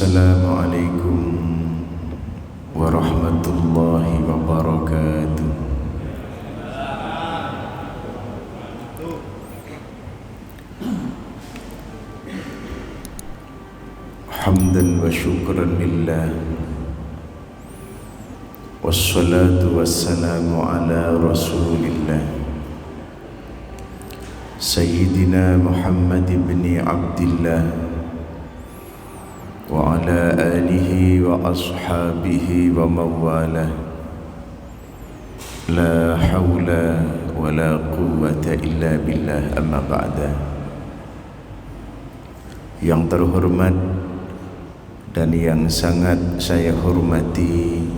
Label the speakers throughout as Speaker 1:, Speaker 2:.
Speaker 1: Assalamualaikum warahmatullahi wabarakatuh. Hamdan wa syukran lillah, wassalatu wassalamu ala rasulillah Sayyidina Muhammad ibn Abdillah wa ala alihi wa ashabihi wa mawalah. La hawla wa la quwwata illa billah, amma ba'da. Yang terhormat dan yang sangat saya hormati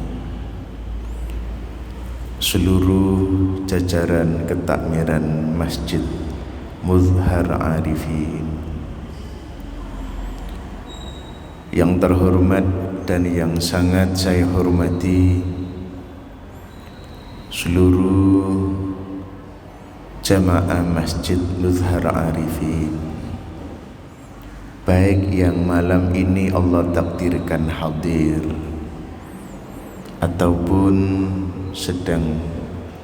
Speaker 1: seluruh jajaran ketakmiran Masjid Muzhar Arifin, yang terhormat dan yang sangat saya hormati seluruh jamaah Masjid Muzhar Arifin, baik yang malam ini Allah takdirkan hadir ataupun sedang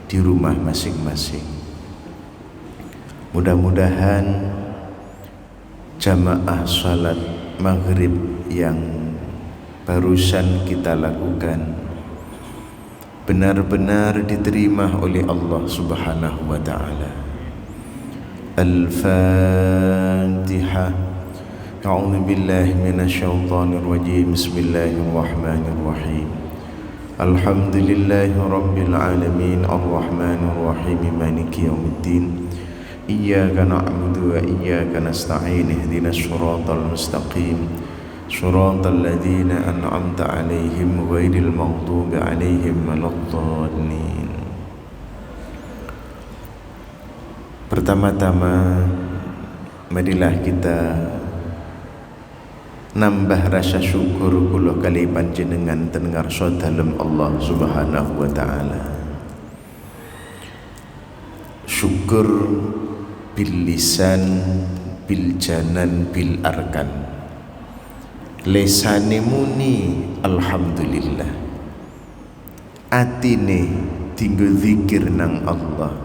Speaker 1: di rumah masing-masing. Mudah-mudahan jamaah salat maghrib yang barusan kita lakukan benar-benar diterima oleh Allah Subhanahu wa ta'ala. Al-Fatihah. A'udzu billahi minasyaitonir rajim. Bismillahirrahmanirrahim. Alhamdulillahi rabbil alamin, arrahmanir rahim, maliki yaumiddin. Iyyaka na'budu wa iyyaka nasta'in. Ihdinas shiratal mustaqim, shiratal ladzina an'amta 'alaihim ghairil maghdubi 'alaihim waladdallin. Pertama-tama marilah kita nambah rasa syukur kula kali panjenengan tendengar dalem Allah Subhanahu wa ta'ala. Syukur bil lisan, bil janan, bil arkan. Lesane muni alhamdulillah, atine tinggo zikir nang Allah,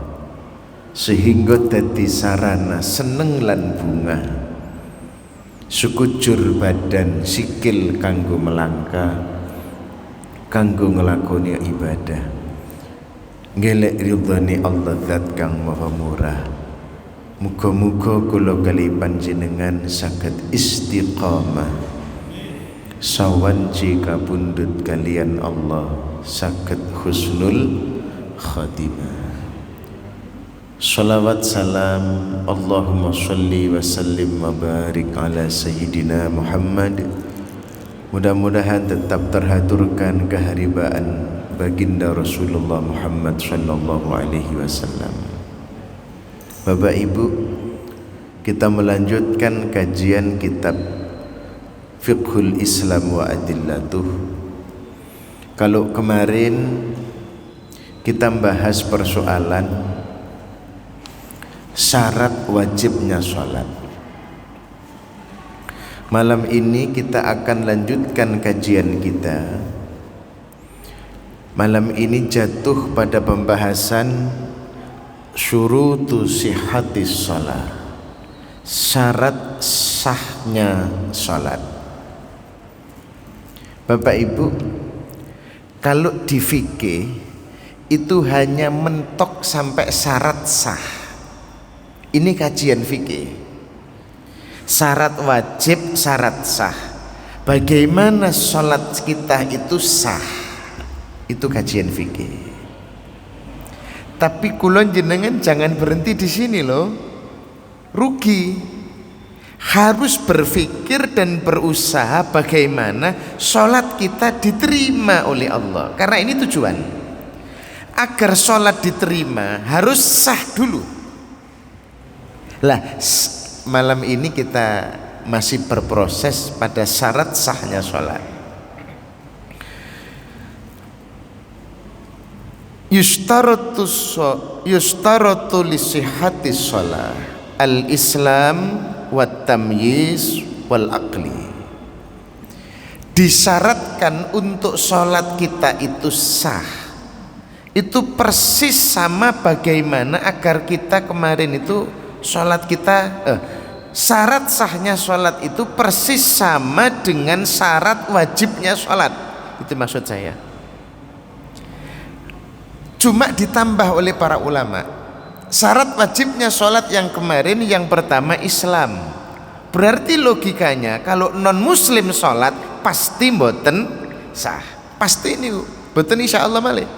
Speaker 1: sehingga dadi sarana seneng lan bunga. Sekujur badan sikil kanggo melangkah, kanggo ngelakoni ibadah, ngelek ridhani Allah zat kang maha murah. Muga-muga kula kali panjenengan saged istiqamah sawanci kapundhut kalian Allah, saged husnul khatimah. Salawat salam Allahumma salli wa sallim wa barik ala Sayyidina Muhammad. Mudah-mudahan tetap terhaturkan keharibaan baginda Rasulullah Muhammad sallallahu alaihi wasallam. Bapak Ibu, kita melanjutkan kajian kitab Fiqhul Islam wa Adillatuh. Kalau kemarin kita membahas persoalan syarat wajibnya sholat, malam ini kita akan lanjutkan kajian kita. Malam ini jatuh pada pembahasan syurutu sihhatis sholat, syarat sahnya sholat. Bapak Ibu, kalau di fikih itu hanya mentok sampai syarat sah. Ini kajian fikih. Syarat wajib, syarat sah. Bagaimana sholat kita itu sah? Itu kajian fikih. Tapi kulon jenengan jangan berhenti di sini loh. Rugi. Harus berpikir dan berusaha bagaimana sholat kita diterima oleh Allah. Karena ini tujuan. Agar sholat diterima harus sah dulu. Lah, malam ini kita masih berproses pada syarat sahnya sholat. Yustaratu li sihhatis sholat al-islam wat tamyiz wal aqli. disyaratkan untuk sholat kita itu sah, itu persis sama bagaimana agar kita kemarin itu sholat kita syarat sahnya sholat itu persis sama dengan syarat wajibnya sholat. Itu maksud saya. Cuma ditambah oleh para ulama. Syarat wajibnya sholat yang kemarin yang pertama Islam. Berarti logikanya kalau non muslim sholat pasti mboten sah. Pasti ini mboten insyaallah malih.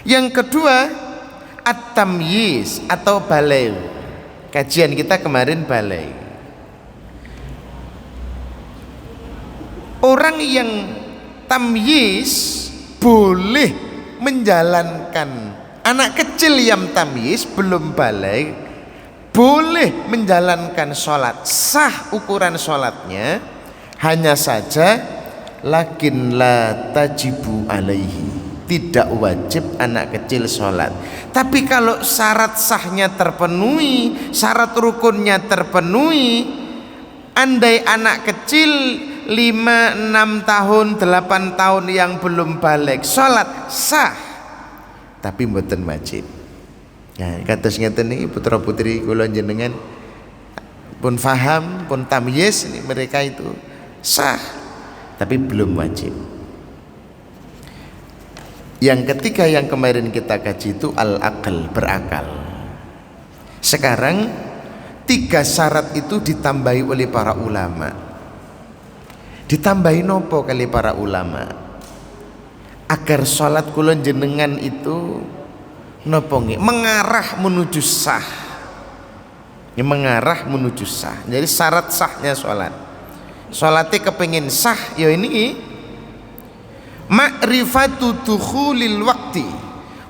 Speaker 1: Yang kedua at-tamyiz atau balai. Kajian kita kemarin balai. Orang yang tamyiz boleh menjalankan, anak kecil yang tamyiz belum balai boleh menjalankan sholat, sah ukuran sholatnya, hanya saja lakin la tajibu alaihi, tidak wajib anak kecil sholat. Tapi kalau syarat sahnya terpenuhi, syarat rukunnya terpenuhi, andai anak kecil 5, 6 tahun, 8 tahun yang belum balik sholat sah, tapi mboten wajib. Nah, kados ngeten niki putra putri kula jenengan pun faham, pun tamyiz, mereka itu sah, tapi belum wajib. Yang ketiga yang kemarin kita kaji itu al-aql, berakal. Sekarang 3 syarat itu ditambahi oleh para ulama. Ditambahi nopo kali para ulama? Agar sholat kula jenengan itu nopo nggih mengarah menuju sah. Ya, mengarah menuju sah. Jadi syarat sahnya sholat. Sholatnya kepengin sah ya ini ma'rifatu dukhulil waktu,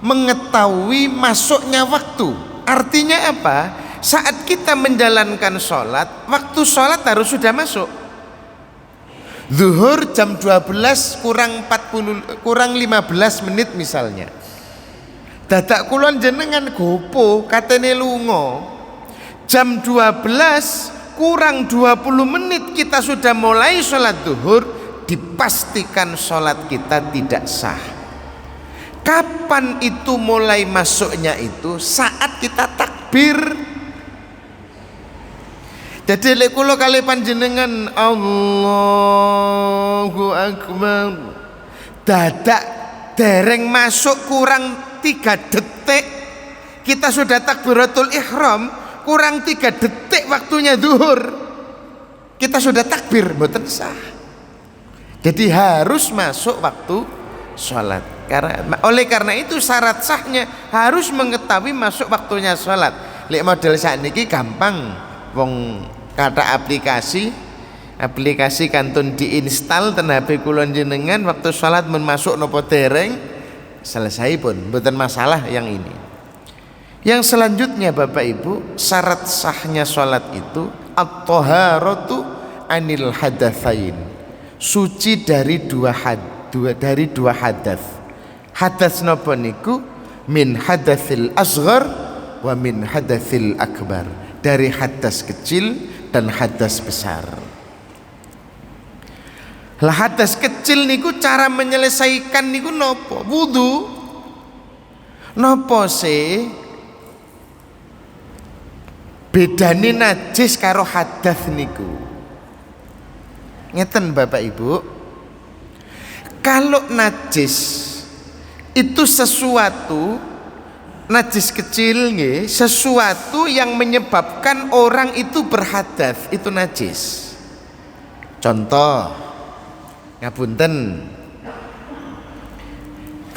Speaker 1: mengetahui masuknya waktu. Artinya apa? Saat kita menjalankan sholat, waktu sholat harus sudah masuk. Zuhur jam 12 kurang 15 menit misalnya. Dadak kulon jenengan gopo katene lunga jam 12 kurang 20 menit kita sudah mulai sholat zuhur, dipastikan sholat kita tidak sah. Kapan itu mulai masuknya itu? Saat kita takbir. Jadi lek kula kali panjenengan Allahu Akbar, dadak dereng masuk kurang 3 detik kita sudah takbiratul ihram, kurang 3 detik waktunya zuhur kita sudah takbir, mboten sah. Jadi harus masuk waktu sholat. Oleh karena itu syarat sahnya harus mengetahui masuk waktunya sholat. Lek model sakniki gampang, wong kata aplikasi kantun diinstal ten HP kula jenengan, waktu sholat men masuk nopo dereng selesai pun mboten masalah yang ini. Yang selanjutnya Bapak Ibu, syarat sahnya sholat itu at-taharatu anil hadatsain, suci dari dua hadas. Hadas napa niku? Min hadatsil asghar wa min hadatsil akbar, dari hadas kecil dan hadas besar. Lah hadas kecil niku cara menyelesaikan niku napa? Wudu. Napa sih bedane najis karo hadas niku? Ngeten Bapak Ibu, kalau najis itu sesuatu, najis kecil nggih, sesuatu yang menyebabkan orang itu berhadas, itu najis. Contoh, ngapunten,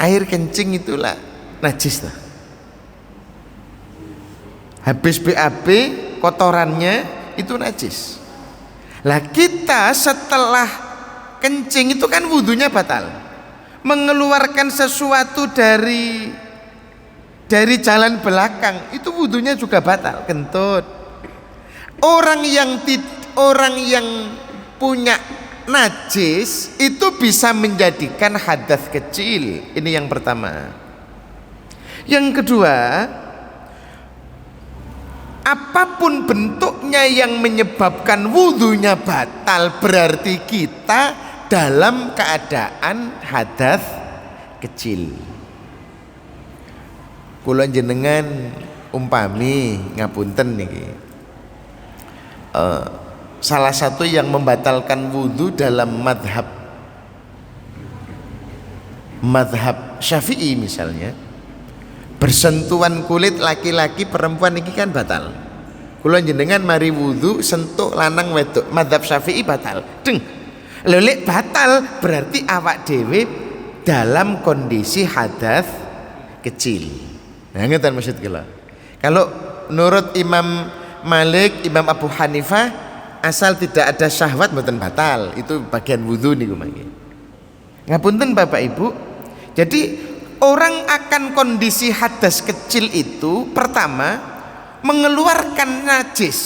Speaker 1: air kencing itulah najis lah. Habis BAB kotorannya itu najis. Lah kita setelah kencing itu kan wudunya batal, mengeluarkan sesuatu dari jalan belakang itu wudunya juga batal, kentut. Orang yang punya najis itu bisa menjadikan hadas kecil. Ini yang pertama. Yang kedua, apapun bentuknya yang menyebabkan wudunya batal, berarti kita dalam keadaan hadas kecil. Kula jenengan umpami ngapunten niki, salah satu yang membatalkan wudhu dalam madhab Syafi'i misalnya, bersentuhan kulit laki-laki perempuan ini kan batal. Kula jenengan mari wudhu sentuh lanang wedok, madhab Syafi'i batal. Deng, lelek batal berarti awak dewe dalam kondisi hadas kecil. Nah, ngeten maksud kula. Kalau menurut Imam Malik, Imam Abu Hanifah, asal tidak ada syahwat mboten batal. Itu bagian wudhu niku mangke. Ngapunten Bapak Ibu. Jadi orang akan kondisi hadas kecil itu pertama mengeluarkan najis.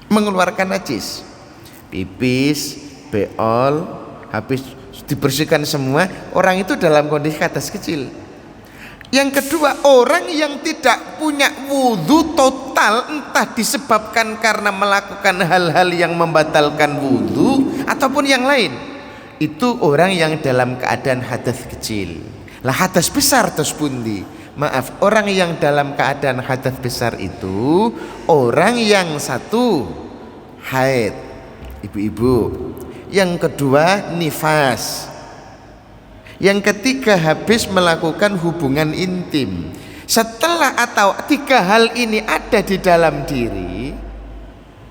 Speaker 1: Mengeluarkan najis. Pipis, beol, habis dibersihkan semua, orang itu dalam kondisi hadas kecil. Yang kedua, orang yang tidak punya wudhu total, entah disebabkan karena melakukan hal-hal yang membatalkan wudhu ataupun yang lain, itu orang yang dalam keadaan hadas kecil. Lah hadas besar terus pundi? Maaf, orang yang dalam keadaan hadas besar itu orang yang satu haid, ibu-ibu. Yang kedua nifas. Yang ketiga habis melakukan hubungan intim. Setelah atau tiga hal ini ada di dalam diri,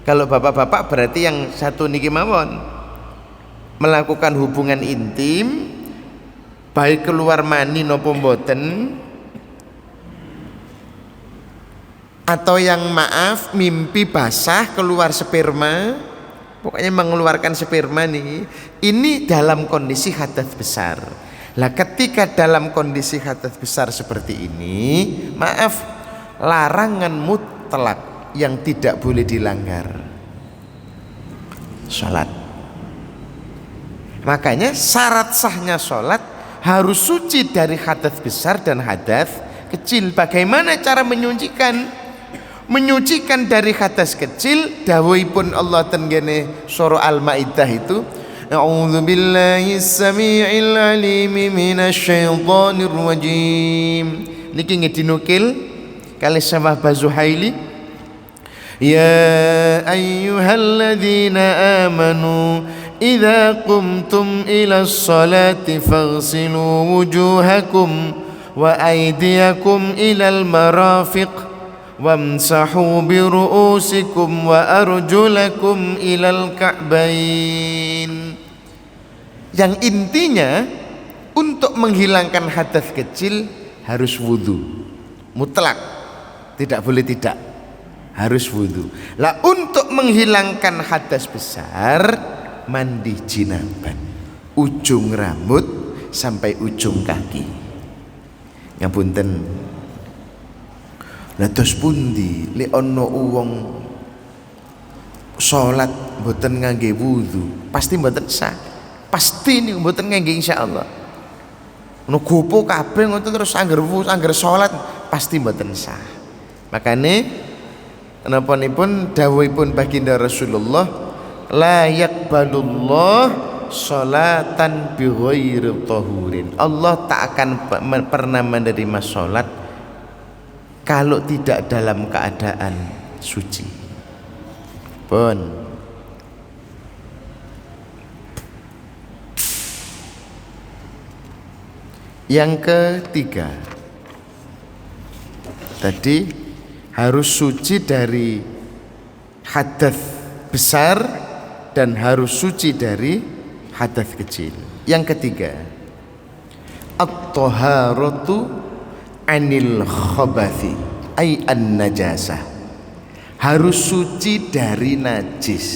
Speaker 1: kalau bapak-bapak berarti yang satu niki mawon melakukan hubungan intim, baik keluar mani nopo mboten, atau yang maaf mimpi basah keluar sperma, pokoknya mengeluarkan sperma nih, ini dalam kondisi hadas besar. Lah ketika dalam kondisi hadas besar seperti ini, maaf, larangan mutlak yang tidak boleh dilanggar, sholat. Makanya syarat sahnya sholat harus suci dari hadas besar dan hadas kecil. Bagaimana cara menyucikan? Menyucikan dari hadas kecil, dawuhipun Allah tenggene surah Al-Maidah itu, A'udzu billahi as-sami'il 'alim minasyaitonir rajim. Niki ngedinukil kali Syekh Bazuhaili, ya ayyuhalladzina amanu idza qumtum ila sholati faghsilu wujuhakum wa aydiyakum ilal marafiq wamsahu biru'usikum wa arjulakum ilal ka'bain. Yang intinya untuk menghilangkan hadas kecil harus wudhu mutlak, tidak boleh tidak, harus wudhu. Lah untuk menghilangkan hadas besar mandi jinaban, ujung rambut sampai ujung kaki. Ngapunten, lah terus pundi lek ana wong salat mboten ngangge wudu, pasti mboten sah. Pasti niku mboten ngangge insyaallah. Ono gopo kabeh ngoten terus angger salat pasti mboten sah. Makane napa-nipun dawuhipun baginda Rasulullah, la yaqbalullah sholatan bi ghairi tahurin. Allah tak akan pernah menerima salat kalau tidak dalam keadaan suci. Pun yang ketiga tadi harus suci dari hadas besar dan harus suci dari hadas kecil. Yang ketiga, at-taharatu anil khabathi ay an-najasah, harus suci dari najis.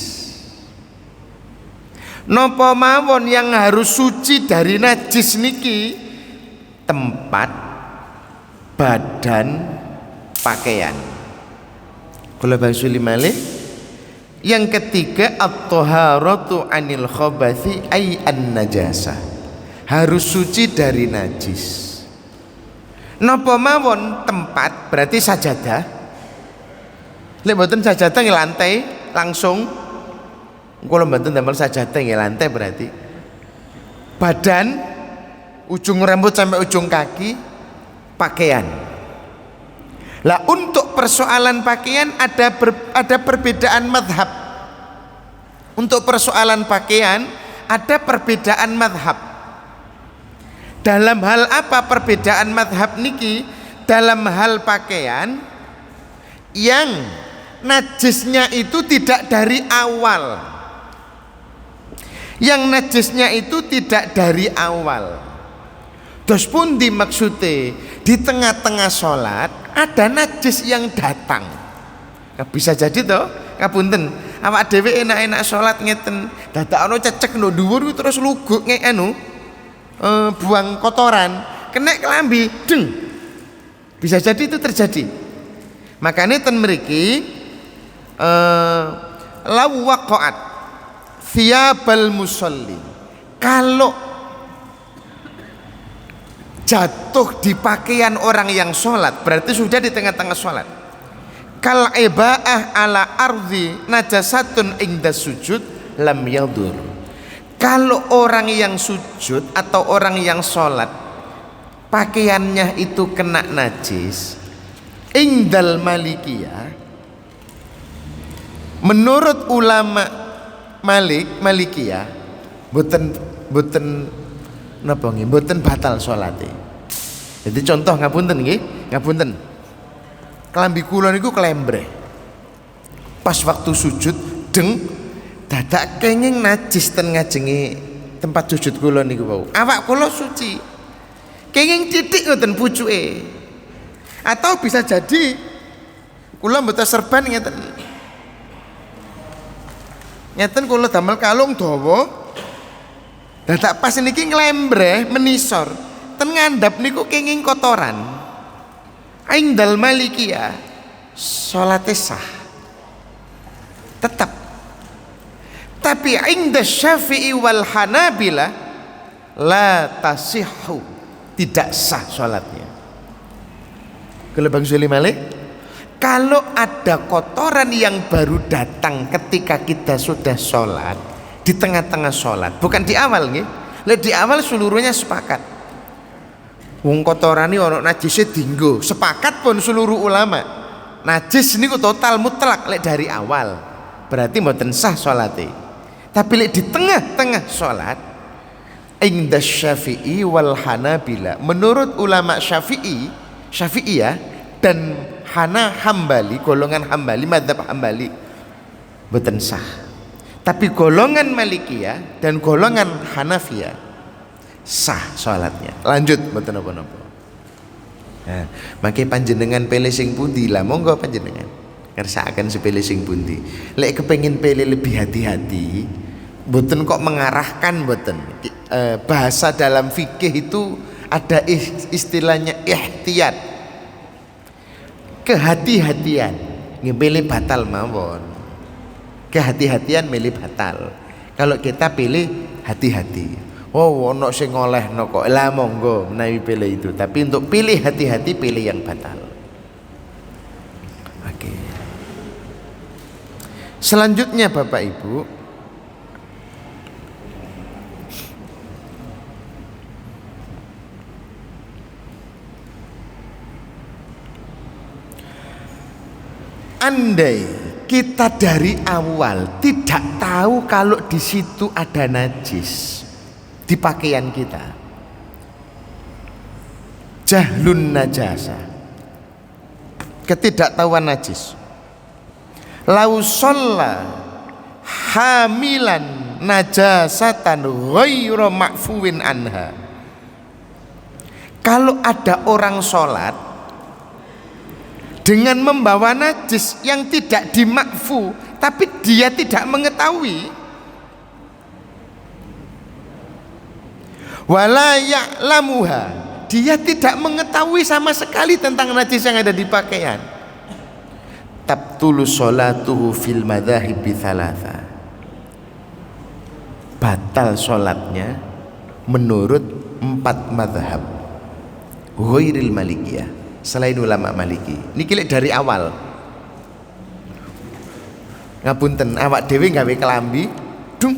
Speaker 1: Napa mawon yang harus suci dari najis niki? Tempat, badan, pakaian. Kula bangsuli malih. Yang ketiga, at-taharatu anil khabathi ay an-najasah, harus suci dari najis. Napa mawon tempat berarti sajadah. Lek mboten sajadah nggih lantai langsung Kalau mboten damel sajadah nggih lantai berarti. Badan ujung rambut sampai ujung kaki pakaian. Lah untuk persoalan pakaian ada perbedaan madhab. Untuk persoalan pakaian ada perbedaan madhab. Dalam hal apa perbedaan madhab niki? Dalam hal pakaian yang najisnya itu tidak dari awal. Yang najisnya itu tidak dari awal. Dos pun dimaksudnya di tengah-tengah sholat ada najis yang datang. Nah, bisa jadi toh, ngapunten, awak dhewe enak-enak sholat ngeten, dadak ana cecek no dhuwur terus luguk buang kotoran, kena kelambi, deng. Bisa jadi itu terjadi. Makanya ten mriki law waqa'at thiyabal musalli, kalau jatuh di pakaian orang yang sholat berarti sudah di tengah-tengah sholat. Kal iba'ah ala ardi najasatun inda sujud lam yadur. Kalau orang yang sujud atau orang yang sholat pakaiannya itu kena najis, indal malikiyah, menurut ulama malikiyah boten napa nggih, mboten batal salate. Jadi contoh ngapunten nggih, ngapunten. Kelambi kula niku kelembre. Pas waktu sujud deng dadak kenging najis ten ngajenge tempat sujud kula niku wau. Awak kula suci. Kenging titik ngoten pucuke. Atau bisa jadi kula mboten serban ngeten. Ngeten kula damel kalung dawa. Dadak pas niki nglembre menisor ten ngandhap niku kenging kotoran. Indal malikiyah salate sah tetap. Tapi inda Syafi'i wal Hanabila la tasihhu, tidak sah salatnya. Kalau Bang Suli Malik, kalau ada kotoran yang baru datang ketika kita sudah sholat, di tengah-tengah sholat, bukan di awal nih. Di awal seluruhnya sepakat. Wong kotorane ono najise dinggo, sepakat pun seluruh ulama. Najis niku total mutlak lek dari awal. Berarti mboten sah salate. Tapi lek di tengah-tengah salat, inda Syafi'i wal Hanabila, menurut ulama Syafi'iyah dan Hambali, golongan Hambali, madzhab Hambali, mboten sah. Tapi golongan Malikiyah dan golongan Hanafiyah sah salatnya. Lanjut mboten napa-napa. Nah, mangke panjenengan pilih sing pundi lah, monggo panjenengan ngersakaken sepilih sing pundi. Lek kepengin pilih lebih hati-hati, mboten kok mengarahkan mboten. Bahasa dalam fikih itu ada istilahnya ihtiyat. Kehati-hatian, ngepilih batal mawon. Kehati-hatian milih batal. Kalau kita pilih hati-hati. Oh, ono sing ngolehno kok. Lah monggo menawi pilih itu. Tapi untuk pilih hati-hati, pilih yang batal. Oke. Selanjutnya Bapak Ibu, andai kita dari awal tidak tahu kalau di situ ada najis di pakaian kita, jahlun najasa, ketidaktahuan najis, lau sholla hamilan najasatan ghairu ma'fuwin anha, kalau ada orang sholat dengan membawa najis yang tidak dimakfu tapi dia tidak mengetahui, wala ya'lamuha, dia tidak mengetahui sama sekali tentang najis yang ada di pakaian, tabtulu sholatuhu fil madhahibi thalatha, batal sholatnya menurut 4 madhab ghairil malikiyah, selain ulama maliki. Niki lek dari awal, ngapunten awak dhewe gawe kelambi dung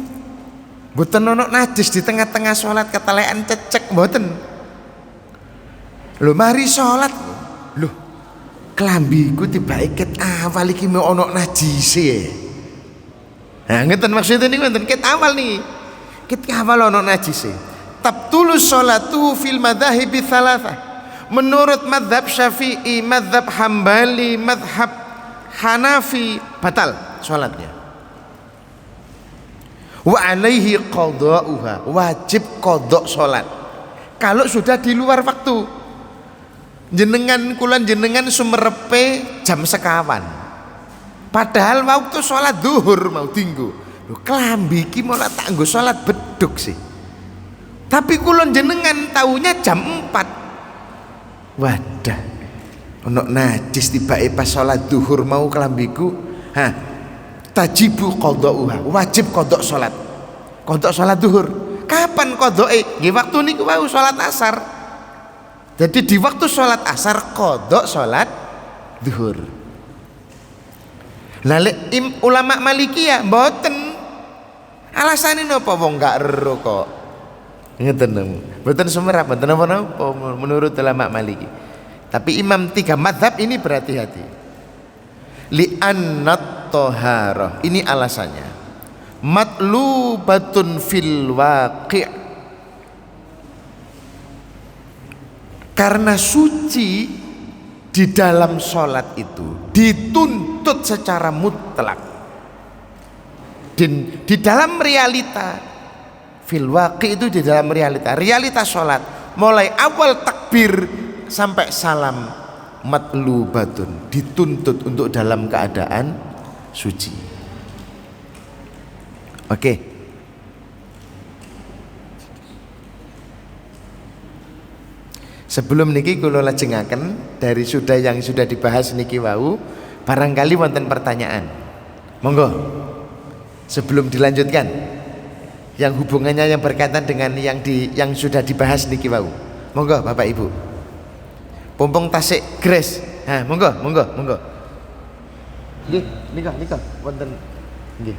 Speaker 1: mboten ono najis di tengah-tengah sholat ketelekan cecek mboten. Lho mari sholat lho klambiku tibake ket awal iki mau ono najise. Nah ngeten maksudnya niku ngeten ket awal nih. Ket awal ono najise. Tabtulu sholatu fil madzahibi tsalatsah. Menurut madhab Syafi'i, madhab Hambali, madhab Hanafi batal sholatnya. Wa alaihi qada'uha, wajib qada' sholat kalau sudah di luar waktu. Jenengan kulan jenengan sumerepe jam sekawan padahal waktu sholat duhur mau tinggu lho klambi iki malah tak nggo sholat beduk sih, tapi kulon jenengan taunya jam 4. Wadah ono najis tibake pas sholat duhur mau klambiku. Tajibu qada'uha, wajib qada' sholat, qada' sholat duhur. Kapan qadae? Nggih waktu niku wau sholat asar. Jadi di waktu sholat asar qada' sholat duhur. Lalu ulama Malikiyah mboten. Alasane napa wong gak ero kok. Ngeten mboten sumerap mboten napa menurut ulama Maliki. Tapi imam 3 mazhab ini berhati-hati. Li'annat toharah, ini alasannya. Matlubatun fil waqi', karena suci di dalam sholat itu dituntut secara mutlak. Di dalam realita, fil waqi' itu di dalam realita sholat mulai awal takbir sampai salam matlubatun, dituntut untuk dalam keadaan suci. Oke. Sebelum niki kula lajengaken dari yang sudah dibahas niki wau, barangkali wonten pertanyaan. Monggo. Sebelum dilanjutkan yang hubungannya yang berkaitan dengan yang sudah dibahas niki wau. Monggo Bapak Ibu. Pompong tasik gres. Monggo. Nggih, nika wonten nggih.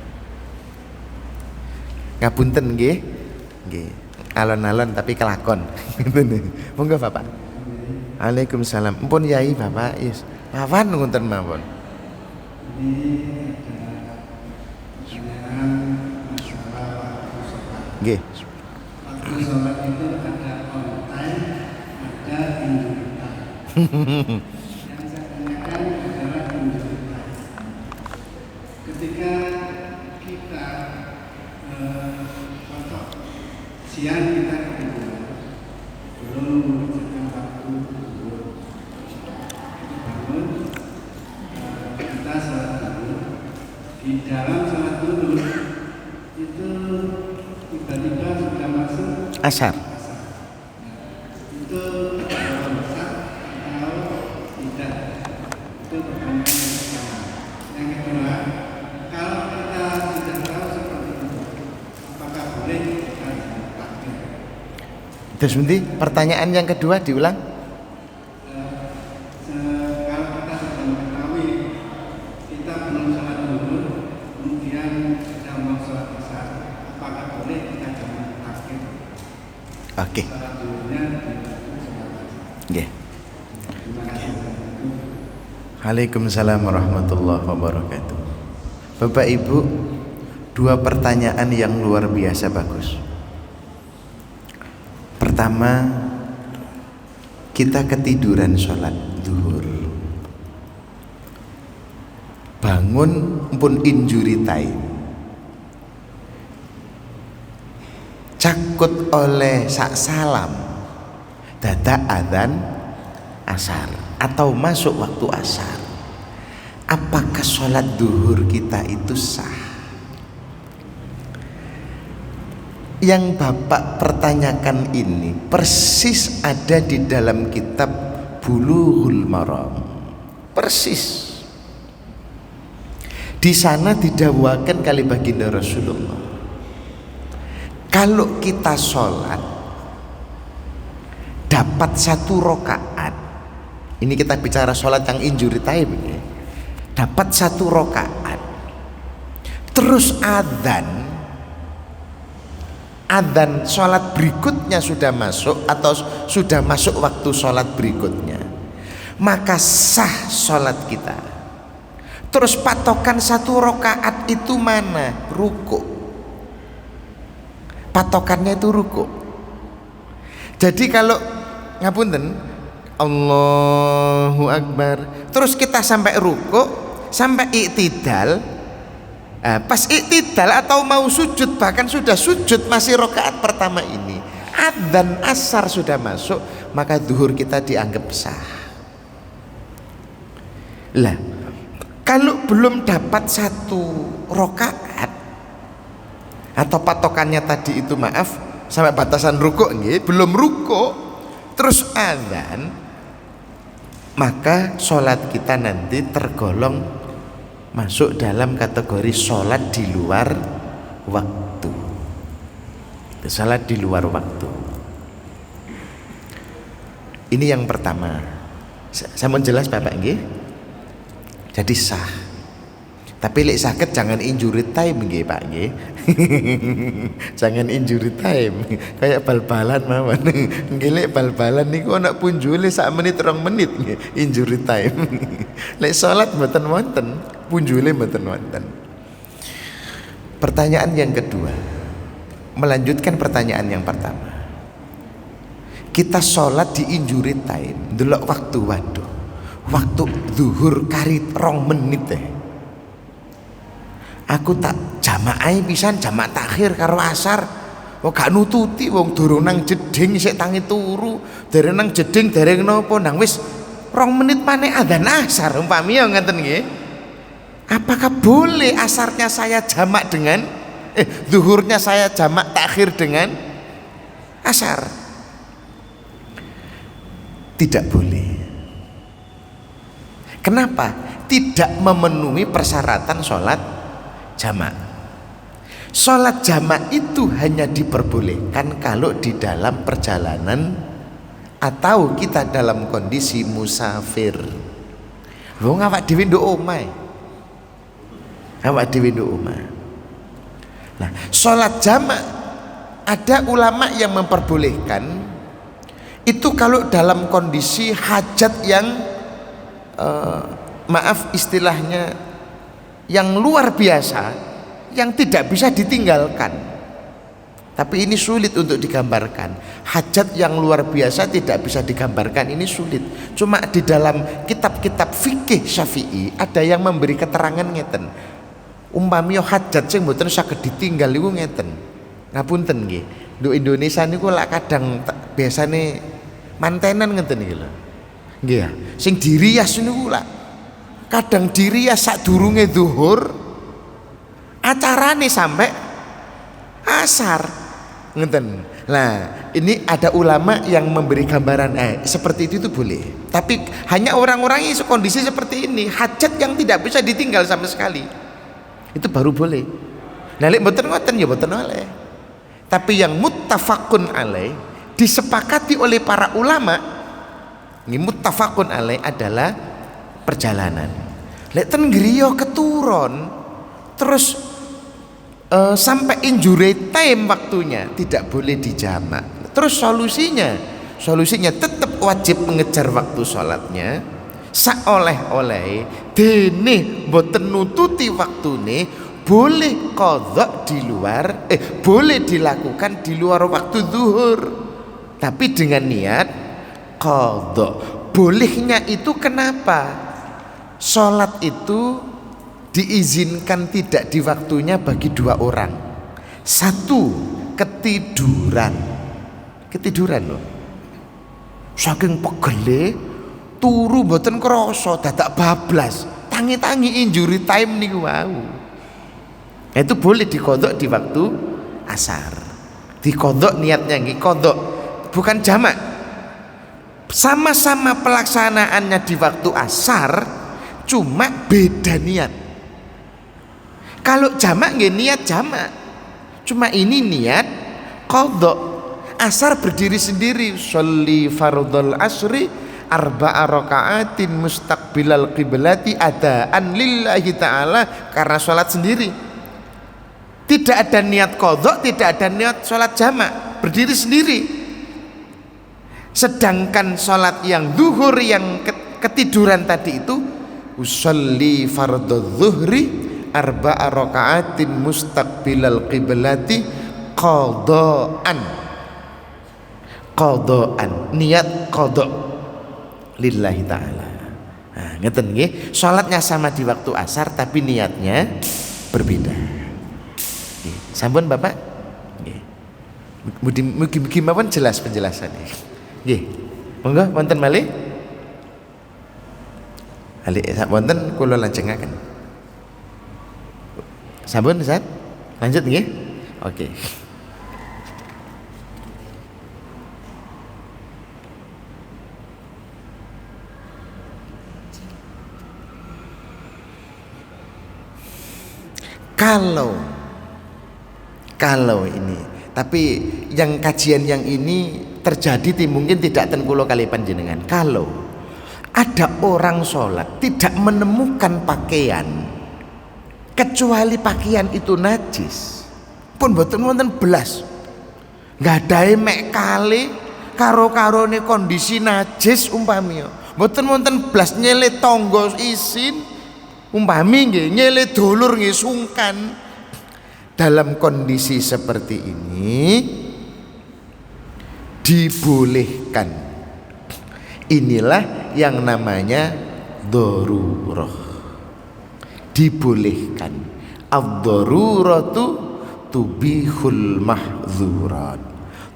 Speaker 1: Ngapunten nggih. Nggih. Alon-alon tapi kelakon. Monggo Bapak. Waalaikumsalam. Mpun Yai Bapak, yes. Mawon ngoten mawon. Nggih. Waktu sholat itu ada on time, ada indukita. Yang saya tanyakan adalah indukita. Ketika kita siang kita kedua belum mengerjakan waktu dulu, namun kita sholat dulu. Di dalam sholat dulu itu tiba-tiba sudah masuk asar. Itu besar atau tidak, itu pertanyaan yang pertama. Yang kedua, kalau kita sudah tahu seperti itu, apakah boleh kita takbir? Terus nanti pertanyaan yang kedua diulang. Kalau kita sudah mengetahui kita belum sholat dulu, kemudian sudah mau sholat asar, apakah boleh kita jangan takbir? Oke. Nggih. Waalaikumsalam warahmatullahi wabarakatuh. Bapak Ibu, dua pertanyaan yang luar biasa bagus. Pertama, kita ketiduran sholat zuhur, bangun pun injury time, cakut oleh sak salam dadak adzan asar atau masuk waktu asar. Apakah sholat zuhur kita itu sah? Yang Bapak pertanyakan ini persis ada di dalam kitab Bulughul Maram. Persis. Di sana didawahkan kali baginda Rasulullah, kalau kita sholat dapat 1 rakaat, ini kita bicara sholat yang injury time ini, dapat 1 rakaat terus adzan adzan sholat berikutnya sudah masuk atau sudah masuk waktu sholat berikutnya, maka sah sholat kita. Terus patokan 1 rakaat itu mana? Ruku. Patokannya itu ruku. Jadi kalau ngapunten Allahu Akbar, terus kita sampai ruku, sampai iktidal, pas iktidal atau mau sujud, bahkan sudah sujud masih rakaat pertama ini, adzan asar sudah masuk, maka zuhur kita dianggap sah. Lah, kalau belum dapat 1 rakaat atau patokannya tadi itu maaf sampai batasan rukuk nggih, belum rukuk terus adzan, maka sholat kita nanti tergolong masuk dalam kategori sholat di luar waktu. Sholat di luar waktu. Ini yang pertama. Saya mau jelas Bapak nggih. Jadi sah. Tapi lek sakit jangan injury time nggih Pak nggih. Jangan injury time. Kayak bal-balan mawon. Nggih lek bal-balan niku ana punjule sak menit 2 menit nggih injury time. Lek salat mboten wonten, punjule mboten wonten. Pertanyaan yang kedua, melanjutkan pertanyaan yang pertama. Kita sholat di injury time, delok waktu, waduh, waktu zuhur kari 2 menit deh. Aku tak jamaah pisan, jamaah takhir karo asar. Oh gak nututi wong durung nang jeding sik tangi turu, dereng nang jeding dereng napa nang wis 2 menit maneh adzan asar umpami ya ngeten nggih. Apakah boleh asarnya saya jamak dengan zuhurnya saya jamak takhir dengan asar? Tidak boleh. Kenapa? Tidak memenuhi persyaratan sholat jamak. Sholat jamak itu hanya diperbolehkan kalau di dalam perjalanan atau kita dalam kondisi musafir. Wong awak dhewe nduk omah. Awak dhewe nduk omah. Nah, sholat jamak ada ulama yang memperbolehkan itu kalau dalam kondisi hajat yang maaf istilahnya yang luar biasa, yang tidak bisa ditinggalkan. Tapi ini sulit untuk digambarkan. Hajat yang luar biasa tidak bisa digambarkan, ini sulit. Cuma di dalam kitab-kitab fikih Syafi'i ada yang memberi keterangan ngeten. Umpami hajat sing mboten saged ditinggal iku ngeten. Ngapunten nggih. Nduk Indonesia niku lak kadang biasane mantenan ngeten iki lho. Nggih ya. Sing dirias niku lak kadang dirias sadurunge zuhur, acarane sampai asar ngeten. Nah, ini ada ulama yang memberi gambaran seperti itu boleh. Tapi hanya orang-orang yang kondisi seperti ini, hajat yang tidak bisa ditinggal sama sekali. Itu baru boleh. Nah, lek mboten ngoten ya mboten oleh. Tapi yang muttafaqun alaih disepakati oleh para ulama, ini muttafaqun alaih adalah perjalanan. Lek ten griya keturun terus sampai injury time waktunya tidak boleh dijamak. Terus solusinya tetap wajib mengejar waktu sholatnya saoleh-oleh dene mboten nututi waktune, boleh qadha di luar boleh dilakukan di luar waktu zuhur tapi dengan niat qadha. Bolehnya itu kenapa? Sholat itu diizinkan tidak di waktunya bagi 2 orang. 1, ketiduran loh, saking pegele turu mboten krasa dadak bablas, tangi-tangi injury time niku wau. Itu boleh dikodok di waktu asar. Dikodok niatnya nggih kodok, bukan jamak. Sama-sama pelaksanaannya di waktu asar, cuma beda niat. Kalau jamak nggih niat jamak, cuma ini niat kodok. Asar berdiri sendiri, sholli fardhul asri arba'a raka'atin mustaqbilal qiblati adaan lillahi ta'ala, karena sholat sendiri. Tidak ada niat qadha, tidak ada niat sholat jamak, berdiri sendiri. Sedangkan sholat yang zuhur yang ketiduran tadi itu, usolli fardhu zuhri arba'a raka'atin mustaqbilal qiblati qadhaan. Qadhaan, niat qadha lillahi ta'ala. Nah, ngeten nggih, salatnya sama di waktu asar tapi niatnya berbeda. Nggih, sampun Bapak? Nggih. Mugi-mugi mawon jelas penjelasannya. Nggih. Monggo wonten malih. Ali wonten kula lajengaken. Sampun Ustaz? Lanjut nggih? Oke. Kalau ini, tapi yang kajian yang ini terjadi mungkin tidak ten kula kali panjenengan. Kalau ada orang sholat tidak menemukan pakaian kecuali pakaian itu najis, pun boten wonten belas, nggak ada mek kali karo-karone kondisi najis umpami, boten wonten belas nyele tonggo isin umpami nggih, nyele dulur nggih sungkan. Dalam kondisi seperti ini dibolehkan. Inilah yang namanya darurah. Dibolehkan. Ad-daruratu tubihul mahzurat.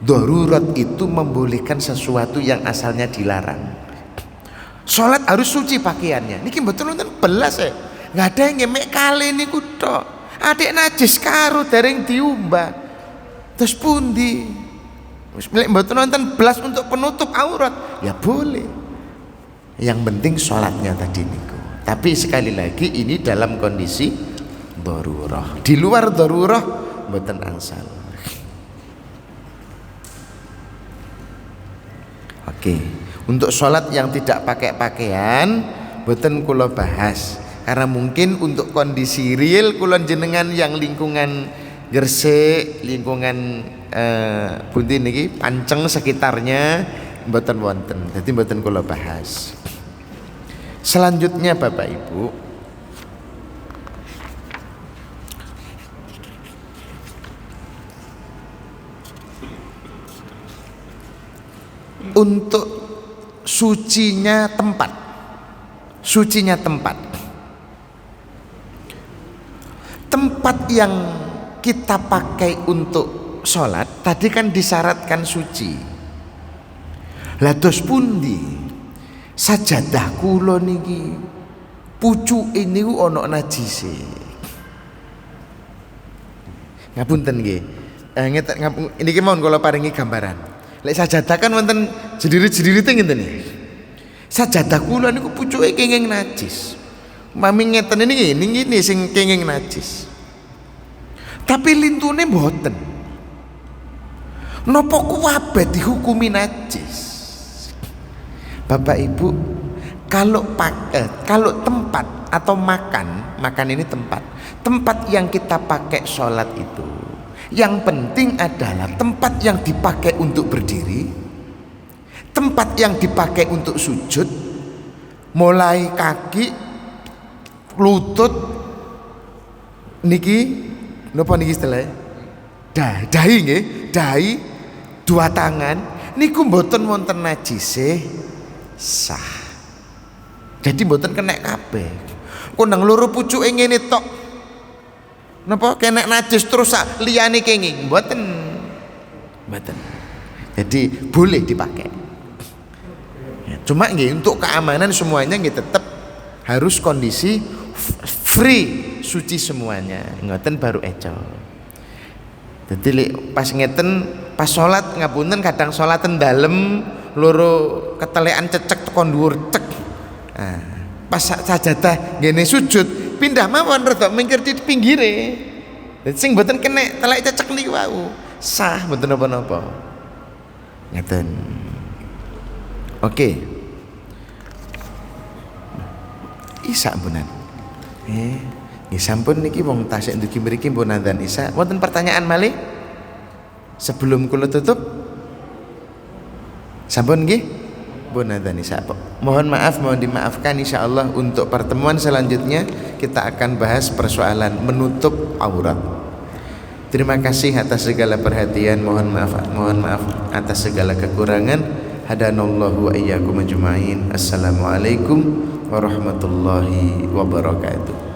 Speaker 1: Darurat itu membolehkan sesuatu yang asalnya dilarang. Sholat harus suci pakaiannya. Niki mboten wonten belas ya. Nggak ada yang ngemek kali niku tok. Adik najis karo dereng diumbah. Terus pundi? Wis milih mboten wonten belas untuk penutup aurat, ya boleh. Yang penting sholatnya tadi niku. Tapi sekali lagi ini dalam kondisi darurah. Di luar darurah mboten angsal. Oke. Untuk sholat yang tidak pakai pakaian mboten kula bahas. Karena mungkin untuk kondisi real kulon jenengan yang lingkungan Gresik, lingkungan pundi niki Panceng sekitarnya mboten wonten. Dadi mboten kula bahas. Selanjutnya Bapak Ibu, untuk sucinya tempat. Sucinya tempat. Tempat yang kita pakai untuk sholat tadi kan disyaratkan suci. Lah dos pundi sajadah kula niki pucuke niku ana najise. Ngapunten nggih. Niki mohon kula paringi gambaran. Lek sajadah kan wonten jedirit-jedirite ngenten nggih. Sajadah kula niku pucuke kenging najis. Mami ngeten ini sing kenging najis. Tapi lintune mboten. Napa kuwabe dihukumi najis? Bapak Ibu, kalau tempat atau makan ini tempat yang kita pakai sholat itu, yang penting adalah tempat yang dipakai untuk berdiri, tempat yang dipakai untuk sujud, mulai kaki, lutut niki napa niki istilahnya dahi nggih, dahi, dua tangan niku mboten wonten najise sah. Jadi mboten kena kabeh. Kok nang loro pucuke ngene tok napa kena najis terus sak liyane kenging mboten. Jadi boleh dipakai. Cuma nggih untuk keamanan semuanya nggih tetap harus kondisi free, suci semuanya. Ngoten baru eco. Jadi pas ngeten, pas sholat ngapunten kadang sholatan dalem loro ketelekan cecek tekan dhuwur cek. Nah, pas sajadah ngene sujud pindah mawon rada mingkir di pinggire. Dadi sing mboten kena telek cecek niku wau sah mboten napa-napa. Ngeten. Oke. Isa ampunan. Nggih sampun niki wong tasik ndugi mriki pun adzan Isya. Wonten pertanyaan malih? Sebelum kula tutup? Sampun nggih? Pun adzan Isya. Mohon maaf, mohon dimaafkan, insyaallah untuk pertemuan selanjutnya kita akan bahas persoalan menutup aurat. Terima kasih atas segala perhatian, mohon maaf atas segala kekurangan. Hadanallahu wa iyyakum ajmain. Assalamualaikum warahmatullahi wabarakatuh.